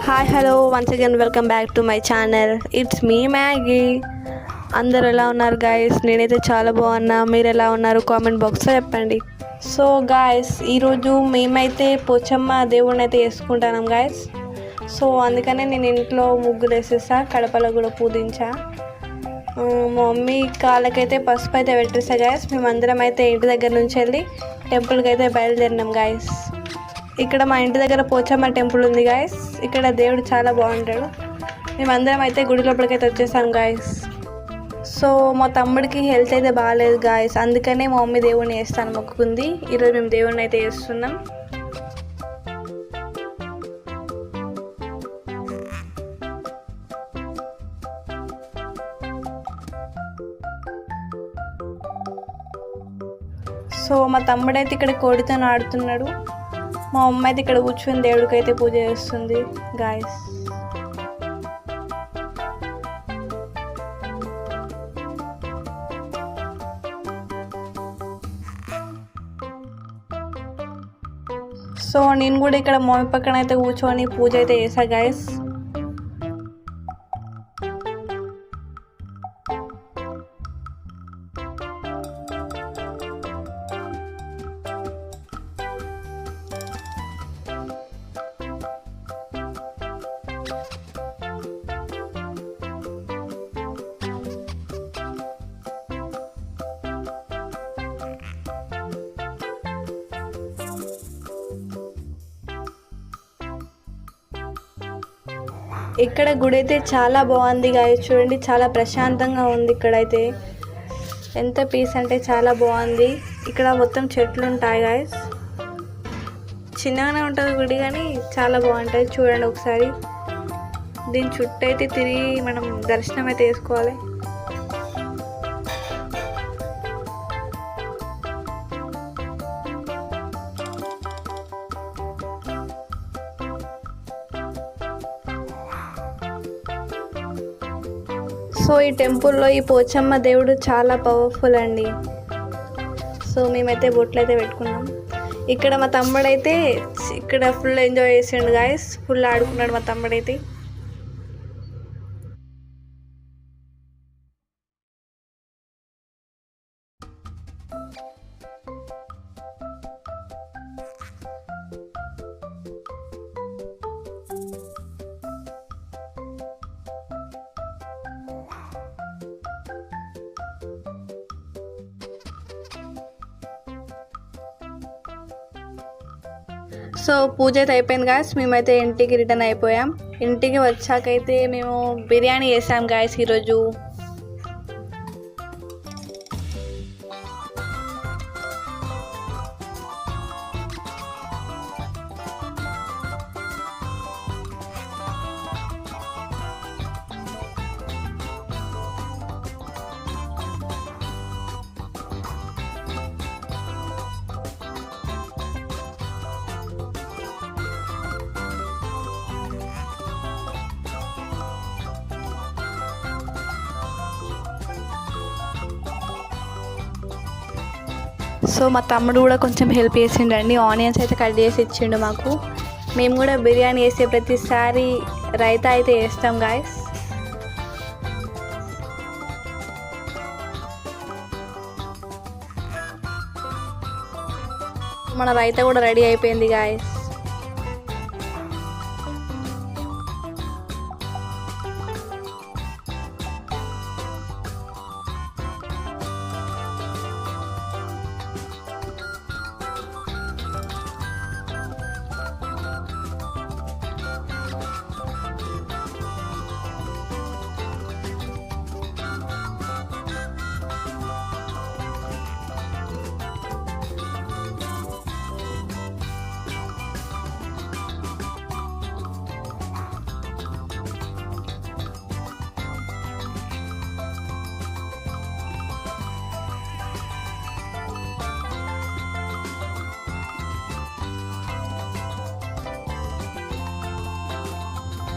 Hi hello once again welcome back to my channel. It's me Maggi. అందరు ఎలా ఉన్నారు guys? నేనైతే చాలా బాగున్నా. మీరు ఎలా ఉన్నారు? కామెంట్ బాక్స్లో చెప్పండి. సో గాయస్, ఈరోజు మేమైతే పోచమ్మ దేవుడిని అయితే వేసుకుంటున్నాం గాయస్. సో అందుకనే నేను ఇంట్లో ముగ్గులు వేసేసా, కడపలో కూడా పూజించా. మా మమ్మీ కాళ్ళకైతే పసుపు అయితే పెట్టేసా గాయస్. మేమందరం అయితే ఇంటి దగ్గర నుంచి వెళ్ళి టెంపుల్కి అయితే బయలుదేరినాం గాయస్. ఇక్కడ మా ఇంటి దగ్గర పోచమ్మ టెంపుల్ ఉంది గాయస్. ఇక్కడ దేవుడు చాలా బాగుంటాడు. మేమందరం అయితే గుడి లోపలికి అయితే వచ్చేసాం గాయస్. సో మా తమ్ముడికి హెల్త్ అయితే బాగాలేదు గాయస్, అందుకనే మా మమ్మీ దేవుడిని వేస్తాను మొక్కుకుంది. ఈరోజు మేము దేవుడిని అయితే వేస్తున్నాం. సో మా తమ్ముడైతే ఇక్కడ కోడితో ఆడుతున్నాడు. మా అమ్మ అయితే ఇక్కడ కూర్చొని దేవుడికి అయితే పూజ చేస్తుంది గాయస్. సో నేను కూడా ఇక్కడ మమ్మీ పక్కన అయితే కూర్చొని పూజ అయితే చేసా గాయస్. ఇక్కడ గుడి అయితే చాలా బాగుంది గాయస్. చూడండి, చాలా ప్రశాంతంగా ఉంది. ఇక్కడైతే ఎంత పీస్ అంటే చాలా బాగుంది. ఇక్కడ మొత్తం చెట్లు ఉంటాయి గాయస్. చిన్నగానే ఉంటుంది గుడి కానీ చాలా బాగుంటుంది. చూడండి ఒకసారి, దీని చుట్టూ అయితే తిరిగి మనం దర్శనం అయితే చేసుకోవాలి. సో ఈ టెంపుల్లో ఈ పోచమ్మ దేవుడు చాలా పవర్ఫుల్ అండి. సో మేమైతే బొట్లు అయితే పెట్టుకున్నాం. ఇక్కడ మా తమ్ముడైతే ఇక్కడ ఫుల్ ఎంజాయ్ చేసిండు గాయస్. ఫుల్ ఆడుకున్నాడు మా తమ్ముడైతే. సో పూజ అయితే అయిపోయింది గాయస్. మేమైతే ఇంటికి రిటర్న్ అయిపోయాం. ఇంటికి వచ్చాకైతే మేము బిర్యానీ చేసాం గాయస్ ఈరోజు. సో మా తమ్ముడు కూడా కొంచెం హెల్ప్ చేసిండండి. ఆనియన్స్ అయితే కట్ చేసి ఇచ్చిండు మాకు. మేము కూడా బిర్యానీ వేసే ప్రతిసారి రైతా అయితే వేస్తాం గాయస్. మన రైతా కూడా రెడీ అయిపోయింది గాయస్.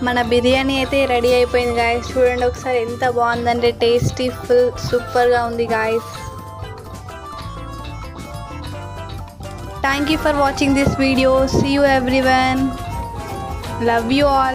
మన బిర్యానీ అయితే రెడీ అయిపోయింది గాయస్. చూడండి ఒకసారి ఎంత బాగుందంటే, టేస్టీ ఫుల్ సూపర్గా ఉంది guys. Thank you for watching this video. See you everyone. Love you all.